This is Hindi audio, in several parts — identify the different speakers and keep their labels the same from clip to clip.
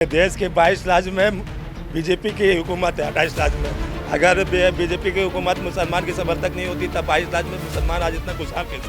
Speaker 1: देश के 22 राज्य में बीजेपी की हुकूमत है। 28 राज्य में अगर बीजेपी की हुकूमत मुसलमान की समर्थक नहीं होती तब 22 राज्य में मुसलमान आज इतना खुशहाल कैसे।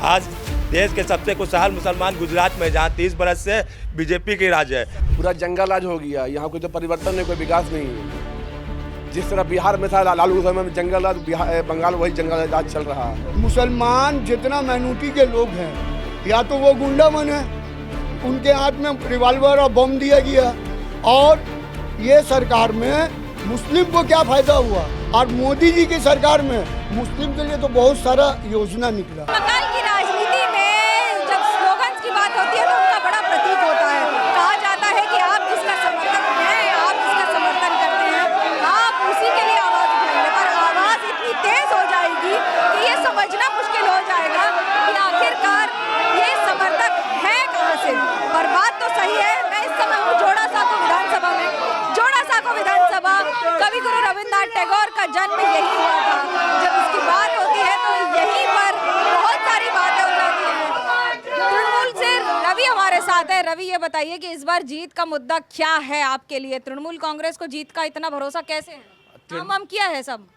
Speaker 1: आज देश के सबसे खुशहाल मुसलमान गुजरात में, जहाँ 30 बरस से बीजेपी की राज है।
Speaker 2: पूरा जंगल राज हो गया, यहाँ कोई तो परिवर्तन नहीं, कोई विकास नहीं है। जिस तरह बिहार में था लालू समय में जंगल राज, बंगाल वही जंगल राज चल रहा है।
Speaker 3: मुसलमान जितना माइनॉरिटी के लोग हैं, या तो वो गुंडा मन है, उनके हाथ में रिवॉल्वर और बम दिया गया, और ये सरकार में मुस्लिम को क्या फायदा हुआ। और मोदी जी की सरकार में मुस्लिम के लिए तो बहुत सारा योजना निकला।
Speaker 4: बंगाल की राजनीति में जब स्लोगन्स की बात होती है तो उनका बड़ा प्रतीक होता है। कहा जाता है कि आप जिसका समर्थक हैं, आप जिसका समर्थन करते हैं, आप उसी के लिए आवाज उठाएंगे। पर आवाज इतनी तेज हो जाएगी कि ये समझना मुश्किल हो जाएगा कि आखिरकार ये समर्थक है कहाँ से। पर बात तो सही है। मैं इस समय हूँ जोड़ा साको विधानसभा में। जोड़ा साको विधानसभा कवि गुरु रविन्द्रनाथ टैगोर का जन्म यही हुआ था। जब इसकी बात होती है तो यहीं पर बहुत सारी बातें हो जाती हैं। तृणमूल से रवि हमारे साथ है। रवि, ये बताइए कि इस बार जीत का मुद्दा क्या है आपके लिए? तृणमूल कांग्रेस को जीत का इतना भरोसा कैसे है? हम किया है सब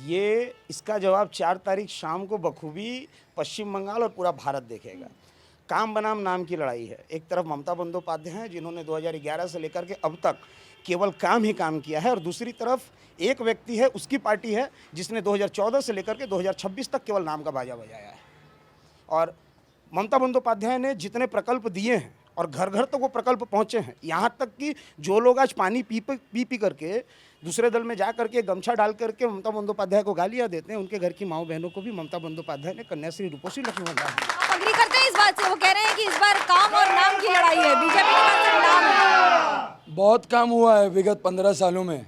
Speaker 5: ये इसका जवाब 4 तारीख शाम को बखूबी पश्चिम बंगाल और पूरा भारत देखेगा। काम बनाम नाम की लड़ाई है। एक तरफ ममता बंदोपाध्याय हैं जिन्होंने 2011 से लेकर के अब तक केवल काम ही काम किया है, और दूसरी तरफ एक व्यक्ति है, उसकी पार्टी है, जिसने 2014 से लेकर के 2026 तक केवल नाम का बाजा बजाया है। और ममता बंदोपाध्याय ने जितने प्रकल्प दिए हैं और घर घर तक वो प्रकल्प पहुँचे हैं, यहाँ तक कि जो लोग आज पानी पी करके दूसरे दल में जा करके गमछा डाल करके ममता बंदोपाध्याय को गालियाँ देते हैं, उनके घर की माओ बहनों को भी ममता बंदोपाध्याय ने कन्याश्री रूपोश्री लक्ष्मी भंडार।
Speaker 4: आप अग्री करते हैं इस बात से? वो कह रहे हैं कि इस बार काम और नाम की लड़ाई है। बीजेपी के पास सिर्फ नाम है।
Speaker 6: बहुत काम हुआ है विगत 15 सालों में।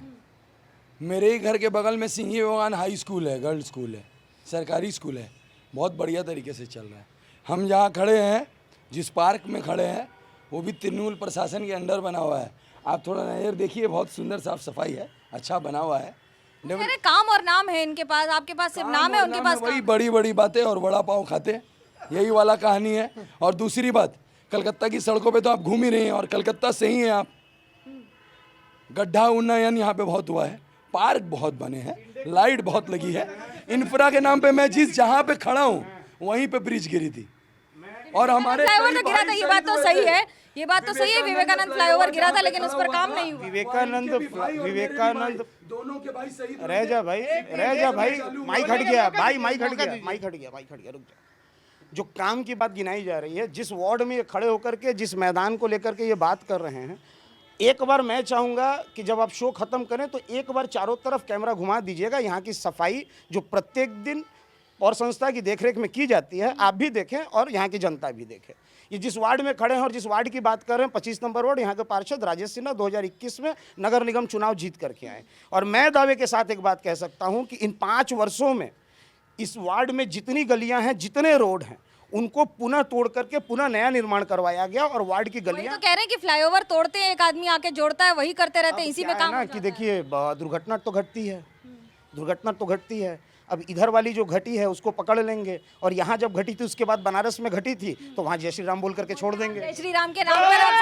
Speaker 6: मेरे ही घर के बगल में सिंही भगवान हाई स्कूल है, गर्ल्स स्कूल है, सरकारी स्कूल है, बहुत बढ़िया तरीके से चल रहा है। हम जहाँ खड़े हैं, जिस पार्क में खड़े हैं, वो भी तृणमूल प्रशासन के अंडर बना हुआ है। आप थोड़ा नज़र देखिए, बहुत सुंदर साफ सफाई है, अच्छा बना हुआ है।
Speaker 4: अरे काम और नाम है इनके पास, आपके पास सिर्फ नाम है, उनके पास
Speaker 6: वही बड़ी बड़ी बातें और बड़ा पाव खाते, यही वाला कहानी है। और दूसरी बात, कलकत्ता की सड़कों पे तो आप घूम ही रहे हैं, और कलकत्ता से ही हैं आप। गड्ढा उन्नयन यहाँ पे बहुत हुआ है, पार्क बहुत बने हैं, लाइट बहुत लगी है। इंफ्रा के नाम पे मैं जिस जहाँ पे खड़ा हूँ वहीं पे ब्रिज गिरी थी, और हमारे
Speaker 4: फ्लाईओवर गिरा था। ये बात तो सही है, ये बात तो सही है। विवेकानंद फ्लाईओवर गिरा था, लेकिन उस पर काम नहीं हुआ।
Speaker 5: विवेकानंद
Speaker 6: दोनों के भाई सही
Speaker 5: रह जा भाई, माइक हट गया भाई, माइक हट गया, रुक जा। जो काम की बात गिनाई जा रही है, जिस वार्ड में खड़े होकर के जिस मैदान को लेकर के ये बात कर रहे हैं, एक बार मैं चाहूँगा कि जब आप शो ख़त्म करें तो एक बार चारों तरफ कैमरा घुमा दीजिएगा। यहाँ की सफाई जो प्रत्येक दिन और संस्था की देखरेख में की जाती है, आप भी देखें और यहाँ की जनता भी देखे। ये जिस वार्ड में खड़े हैं और जिस वार्ड की बात कर रहे हैं, 25 नंबर वार्ड, यहाँ के पार्षद राजेश सिन्हा 2021 में नगर निगम चुनाव जीत करके आए। और मैं दावे के साथ एक बात कह सकता हूँ कि इन 5 वर्षों में इस वार्ड में जितनी गलियाँ हैं, जितने रोड हैं, उनको पुनः तोड़ करके पुनः नया निर्माण करवाया गया। और वार्ड की गलियां
Speaker 4: तो कह रहे हैं कि फ्लाईओवर तोड़ते हैं, एक आदमी आके जोड़ता है, वही करते रहते हैं, इसी में काम
Speaker 5: ना कि देखिए दुर्घटना तो घटती है। अब इधर वाली जो घटी है उसको पकड़ लेंगे, और यहाँ जब घटी थी उसके बाद बनारस में घटी थी तो वहाँ जय श्री राम बोल करके छोड़ देंगे।
Speaker 4: जय श्री राम के नाम पर आप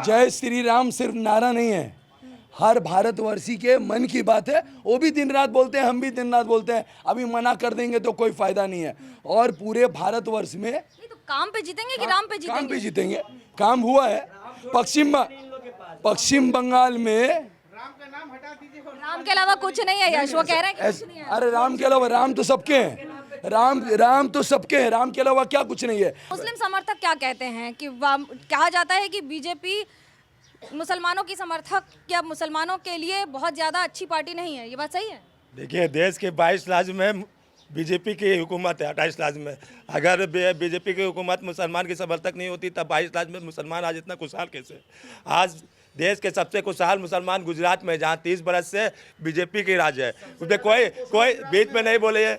Speaker 6: जय श्री राम सिर्फ नारा नहीं है, हर भारतवर्षी के मन की बात है। वो भी दिन रात बोलते हैं, हम भी दिन रात बोलते हैं। अभी मना कर देंगे तो कोई फायदा नहीं है। और पूरे भारतवर्ष में
Speaker 4: तो काम पे जीतेंगे कि राम पे जीतेंगे?
Speaker 6: काम पे जीतेंगे। काम हुआ है पश्चिम बंगाल में।
Speaker 4: राम के अलावा कुछ नहीं है यश, वो कह रहे हैं कि कुछ नहीं है।
Speaker 6: अरे राम के अलावा, राम तो सबके हैं, राम तो सबके हैं, राम के अलावा क्या कुछ नहीं है।
Speaker 4: मुस्लिम समर्थक क्या कहते हैं कि कहा जाता है कि बीजेपी मुसलमानों की समर्थक या मुसलमानों के लिए बहुत ज़्यादा अच्छी पार्टी नहीं है। ये बात सही है?
Speaker 1: देखिए, देश के 22 राज्य में बीजेपी की हुकूमत है। 28 राज्य में अगर बीजेपी की हुकूमत मुसलमान की समर्थक नहीं होती तब 22 राज्य में मुसलमान आज इतना खुशहाल कैसे। आज देश के सबसे खुशहाल मुसलमान गुजरात में, जहाँ 30 बरस से बीजेपी की राज है, उसमें कोई बीच में नहीं बोले।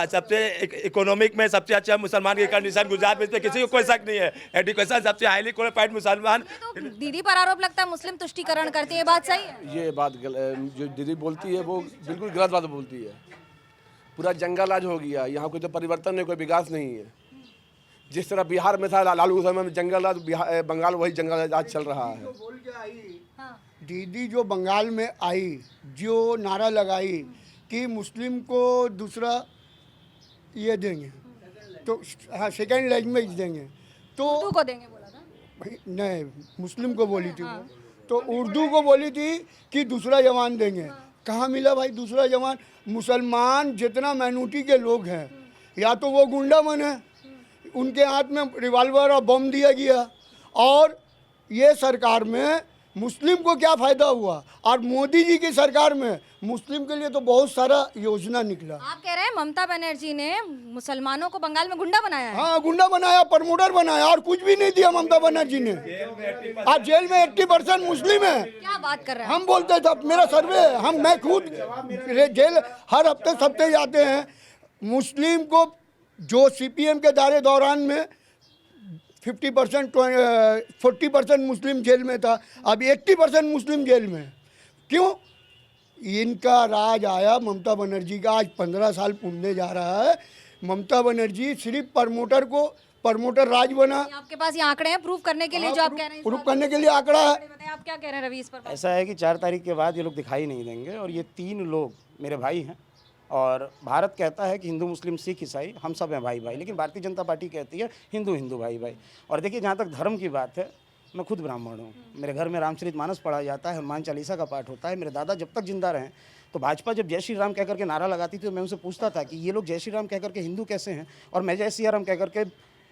Speaker 1: सबसे इकोनॉमिक में सबसे अच्छा मुसलमान की कंडीशन गुजरात में, इसमें किसी को कोई शक नहीं है। एजुकेशन सबसे हाईली क्वालिफाइड मुसलमान।
Speaker 4: तो दीदी पर आरोप लगता है मुस्लिम तुष्टीकरण करती है, बात सही है?
Speaker 2: ये बात जो दीदी बोलती है वो बिल्कुल गलत बात बोलती है। पूरा जंगल आज हो गया। यहाँ कोई तो परिवर्तन नहीं, कोई विकास नहीं है। जिस तरह बिहार में था लालू के समय में जंगल राज, बंगाल वही जंगल आज चल रहा है।
Speaker 3: दीदी जो बंगाल में आई, जो नारा लगाई कि मुस्लिम को दूसरा ये देंगे, तो हाँ सेकेंड लैंग्वेज देंगे, तो
Speaker 4: उर्दू को देंगे बोला था।
Speaker 3: भाई नहीं, मुस्लिम को बोली थी वो, तो उर्दू को बोली थी कि दूसरा जवान देंगे। कहाँ मिला भाई दूसरा जवान? मुसलमान जितना माइनॉरिटी के लोग हैं, या तो वो गुंडा मन है, उनके हाथ में रिवॉल्वर और बम दिया गया, और ये सरकार में मुस्लिम को क्या फ़ायदा हुआ? और मोदी जी की सरकार में मुस्लिम के लिए तो बहुत सारा योजना निकला।
Speaker 4: आप कह रहे हैं ममता बनर्जी ने मुसलमानों को बंगाल में गुंडा बनाया है?
Speaker 3: हाँ, गुंडा बनाया, प्रमोटर बनाया, और कुछ भी नहीं दिया ममता बनर्जी ने। आज जेल में 80% मुस्लिम है।
Speaker 4: क्या बात कर रहे हैं?
Speaker 3: हम बोलते थे, मेरा सर्वे है, मैं खुद जेल हर हफ्ते सप्ते जाते हैं। मुस्लिम को जो सीपीएम के दौरान में 50% 40% मुस्लिम जेल में था, अब 80% मुस्लिम जेल में। क्यों? इनका राज आया ममता बनर्जी का, आज 15 साल पूरने जा रहा है। ममता बनर्जी सिर्फ प्रमोटर राज बना।
Speaker 4: आपके पास ये आंकड़े हैं प्रूफ करने के लिए जो आप कह रहे हैं?
Speaker 3: प्रूफ करने के लिए आंकड़ा है।
Speaker 4: बताइए आप क्या कह रहे हैं रवि इस पर?
Speaker 5: ऐसा है कि 4 तारीख के बाद ये लोग दिखाई नहीं देंगे, और ये 3 लोग मेरे भाई हैं। और भारत कहता है कि हिंदू मुस्लिम सिख ईसाई हम सब हैं भाई भाई, लेकिन भारतीय जनता पार्टी कहती है हिंदू हिंदू भाई भाई। और देखिए, जहाँ तक धर्म की बात है, मैं खुद ब्राह्मण हूँ, मेरे घर में रामचरितमानस पढ़ा जाता है, हनुमान चालीसा का पाठ होता है। मेरे दादा जब तक जिंदा रहें, तो भाजपा जब जय श्री राम कह करके नारा लगाती थी, तो मैं उनसे पूछता था कि ये लोग जय श्री राम कह करके हिंदू कैसे हैं, और मैं जय सिया राम कह करके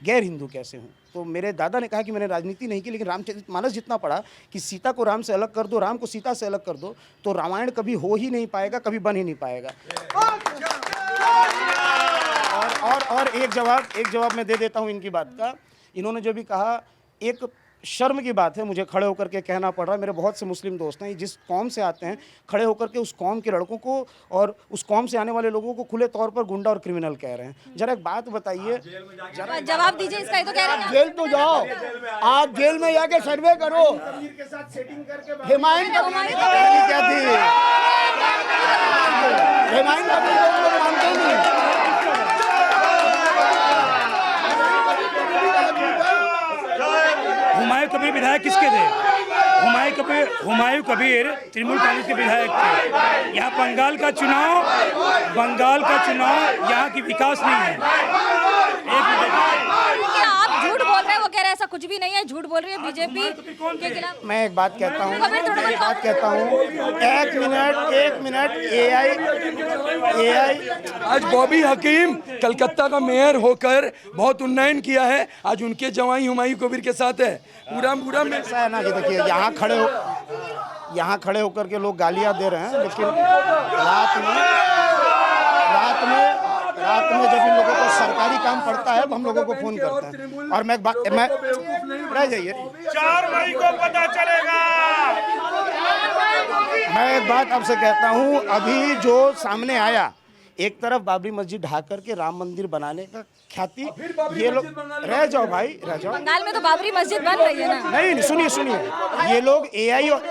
Speaker 5: गैर हिंदू कैसे हूँ? तो मेरे दादा ने कहा कि मैंने राजनीति नहीं की, लेकिन रामचरितमानस जितना पढ़ा कि सीता को राम से अलग कर दो, राम को सीता से अलग कर दो, तो रामायण कभी हो ही नहीं पाएगा, कभी बन ही नहीं पाएगा। और एक जवाब मैं दे देता हूँ इनकी बात का। इन्होंने जो भी कहा, एक शर्म की बात है, मुझे खड़े होकर के कहना पड़ रहा है। मेरे बहुत से मुस्लिम दोस्त हैं, जिस कौम से आते हैं, खड़े होकर के उस कौम के लड़कों को और उस कौम से आने वाले लोगों को खुले तौर पर गुंडा और क्रिमिनल कह रहे हैं। जरा एक बात बताइए,
Speaker 4: जवाब दीजिए इसका। ये तो कह रहे हैं
Speaker 3: जेल तो जाओ, आप जेल में जाके सर्वे करो। हिमायन
Speaker 5: क्या थी?
Speaker 3: हिमायन कबीर लोग मानते नहीं।
Speaker 7: हुमायूं कबीर विधायक किसके थे? हुमायूं कबीर तृणमूल कांग्रेस के विधायक थे। यहाँ बंगाल का चुनाव यहाँ की विकास नहीं है।
Speaker 4: आप झूठ बोल रहे हैं, वो कह रहे हैं ऐसा कुछ भी नहीं है, झूठ बोल रही है बीजेपी के खिलाफ।
Speaker 5: मैं एक बात कहता हूँ, एक मिनट, एआई
Speaker 6: आज बॉबी हकीम कलकत्ता का मेयर होकर बहुत उन्नयन किया है। आज उनके जवाई हुमायूं कबीर के साथ है। पूरा
Speaker 5: ऐसा है ना कि देखिए, यहाँ खड़े होकर के लोग गालियाँ दे रहे हैं, लेकिन रात में जब इन लोगों को सरकारी काम पड़ता है, हम लोगों को फोन करते हैं। और मैं रह जाइए,
Speaker 7: 4 मई को पता चलेगा।
Speaker 5: मैं एक बात आपसे कहता हूँ, अभी जो सामने आया, एक तरफ बाबरी मस्जिद ढा करके राम मंदिर बनाने का ख्याति, ये लोग रह जाओ भाई, रह जाओ।
Speaker 4: बंगाल में तो बाबरी मस्जिद बन रही है ना।
Speaker 5: नहीं, सुनिए, ये लोग एआई और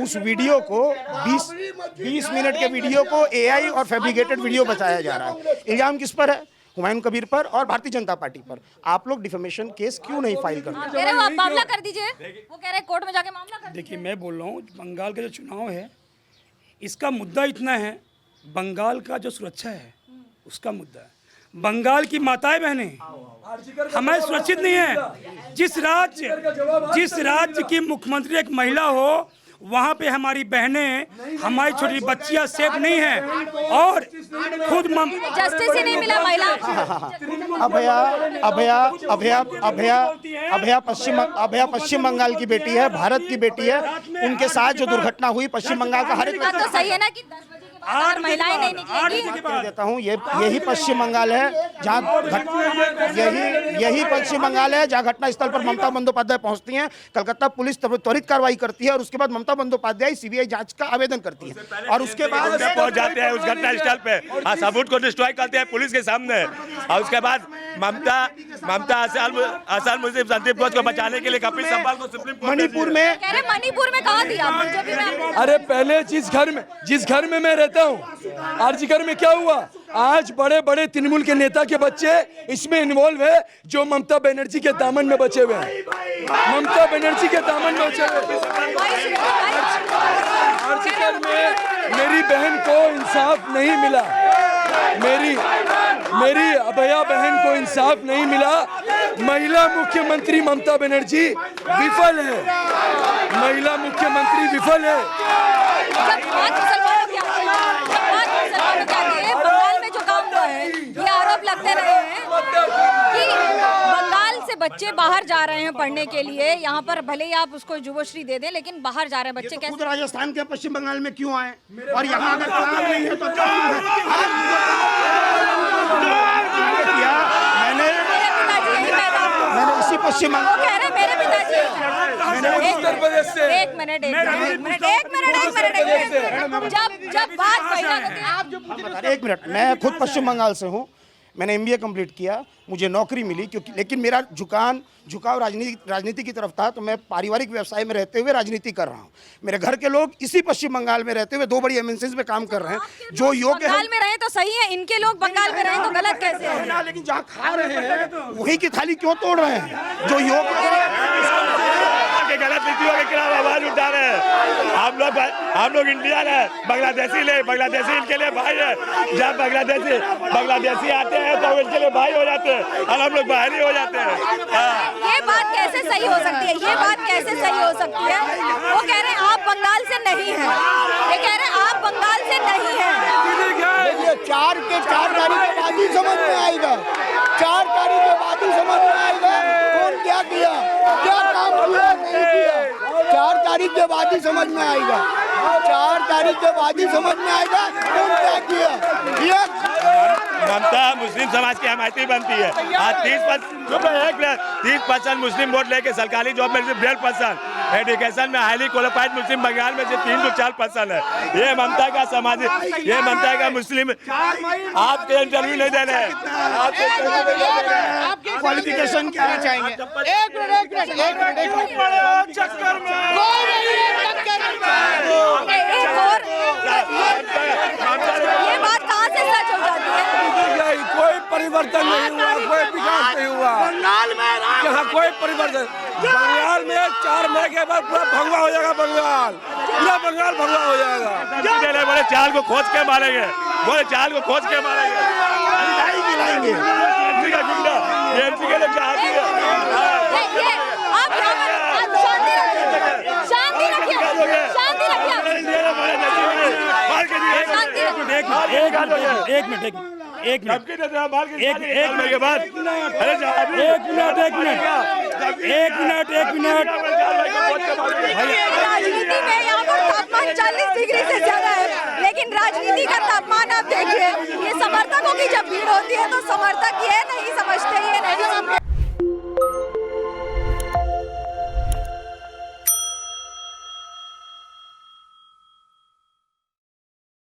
Speaker 5: उस वीडियो को 20 मिनट के वीडियो को एआई और फैब्रिकेटेड वीडियो बताया जा रहा है। इल्जाम किस पर है? हुमायूं कबीर पर और भारतीय जनता पार्टी पर। आप लोग डिफेमेशन केस क्यों नहीं फाइल करते?
Speaker 4: कह रहे हो आप मामला कर दीजिए, वो कह रहे हैं कोर्ट में जाके मामला कर।
Speaker 7: देखिए, मैं बोल रहा हूँ, बंगाल का जो चुनाव है, इसका मुद्दा इतना है, बंगाल का जो सुरक्षा है उसका मुद्दा है। बंगाल की माताएं बहनें हमें सुरक्षित नहीं है। जिस राज्य की मुख्यमंत्री एक महिला हो, वहाँ पे हमारी बहनें, हमारी छोटी बच्चियाँ सेफ नहीं हैं। और खुद
Speaker 4: जस्टिस ही नहीं मिला महिला।
Speaker 5: अभया पश्चिम बंगाल की बेटी है, भारत की बेटी है। उनके साथ जो दुर्घटना हुई पश्चिम बंगाल का, हर एक
Speaker 4: बात तो सही है ना कि 10 बजे के बाद महिलाएं नहीं निकलेंगी।
Speaker 5: कह देता हूँ, यही पश्चिम बंगाल है जहाँ यही पश्चिम बंगाल है जहाँ घटना स्थल पर ममता बंदोपाध्याय पहुँचती हैं। कलकत्ता पुलिस त्वरित कार्रवाई करती है, और उसके बाद ममता बंदोपाध्याय सीबीआई जांच का आवेदन करती है, और उसके बाद
Speaker 1: पहुंच जाते हैं उस घटना स्थल पे, सबूत को डिस्ट्रॉय करते हैं पुलिस के सामने। और उसके बाद ममता आसान मुस्लिम संदीप घोष को बचाने के लिए कपिल सिब्बल को सुप्रीम कोर्ट
Speaker 5: मणिपुर में
Speaker 4: कह रहे मणिपुर में कहा दिया बीजेपी में।
Speaker 6: अरे पहले जिस घर में मैं रहता हूँ आरजीकर में क्या हुआ। आज बड़े बड़े तृणमूल के नेता के बच्चे इसमें इन्वॉल्व है, जो ममता बनर्जी के दामन में बचे हुए हैं, ममता बनर्जी के दामन में बचे हुए। आरजीकर में मेरी बहन को इंसाफ नहीं मिला, मेरी अभया बहन को इंसाफ नहीं मिला। महिला मुख्यमंत्री ममता बनर्जी विफल है, महिला मुख्यमंत्री विफल है।
Speaker 4: बंगाल में जो काम हुआ है, ये आरोप लगते रहे हैं कि बंगाल से बच्चे बाहर जा रहे हैं पढ़ने के लिए। यहाँ पर भले ही आप उसको जुबश्री दे दें, लेकिन बाहर जा रहे हैं बच्चे।
Speaker 5: खुद राजस्थान के पश्चिम बंगाल में क्यों आए, और यहाँ अगर काम नहीं है तो क्या मैंने इसी पश्चिम बंगाल
Speaker 4: कह रहे मेरे पिताजी
Speaker 6: उत्तर प्रदेश से
Speaker 4: एक मिनट जब बात महिला
Speaker 5: एक मिनट, मैं खुद पश्चिम बंगाल से हूँ। मैंने एमबीए कंप्लीट किया, मुझे नौकरी मिली, क्योंकि लेकिन मेरा झुकाव राजनीति की तरफ था। तो मैं पारिवारिक व्यवसाय में रहते हुए राजनीति कर रहा हूँ। मेरे घर के लोग इसी पश्चिम बंगाल में रहते हुए 2 बड़ी एमएनसीज में काम कर रहे हैं, जो योग्य है।
Speaker 4: बंगाल में रहे तो सही है, इनके लोग बंगाल में रहे तो गलत कैसे है?
Speaker 5: लेकिन जहाँ खा रहे हैं वही की थाली क्यों तोड़ रहे हैं? जो योग्य
Speaker 1: गलत नीतियों के खिलाफ आवाज उठा रहे हैं। हम लोग इंडियन है, बांग्लादेशी इनके लिए भाई है। जब बांग्लादेशी आते हैं तो इनके लिए भाई हो जाते हैं, और हम लोग बाहरी हो जाते हैं।
Speaker 4: ये बात कैसे सही हो सकती है? ये बात कैसे सही हो सकती है? वो कह रहे हैं आप बंगाल से नहीं हैं, ये कह रहे हैं आप बंगाल से नहीं हैं।
Speaker 3: देखिए 4 तारीख के बाद ही समझ में आएगा, 4 तारीख के बाद ही समझ में आएगा कौन क्या किया, क्या काम किया नहीं किया। 4 तारीख के बाद ही समझ में आएगा, 4 तारीख के बाद ही समझ में आएगा कौन क्या किया। ये
Speaker 1: ममता मुस्लिम समाज की हमायती बनती है। आज 30% मुस्लिम वोट लेके सरकारी जॉब में 1.5%, एजुकेशन में हाईली क्वालिफाइड मुस्लिम बंगाल में सिर्फ 3 से 4% है। ये ममता का सामाजिक, ये ममता का मुस्लिम। आपके इंटरव्यू नहीं दे रहे,
Speaker 5: आपके क्वालिफिकेशन क्या चाहेंगे?
Speaker 4: ये बात कहाँ से सच हो जाती है?
Speaker 6: कोई परिवर्तन नहीं हुआ, कोई विकास नहीं हुआ बंगाल में। यहाँ कोई परिवर्तन, बंगाल में 4 मई के बाद पूरा भंगवा हो जाएगा, पूरा बंगाल भंगवा हो जाएगा।
Speaker 1: बोले चाल को खोज के मारेंगे, बोले चाल को खोज के मारेंगे,
Speaker 5: खिलाएंगे।
Speaker 7: एक मिनट के बाद
Speaker 4: राजनीति में यहाँ पर तापमान 40 डिग्री से ज्यादा है, लेकिन राजनीति का तापमान आप देखिए, ये समर्थकों की जब भीड़ होती है तो समर्थक ये नहीं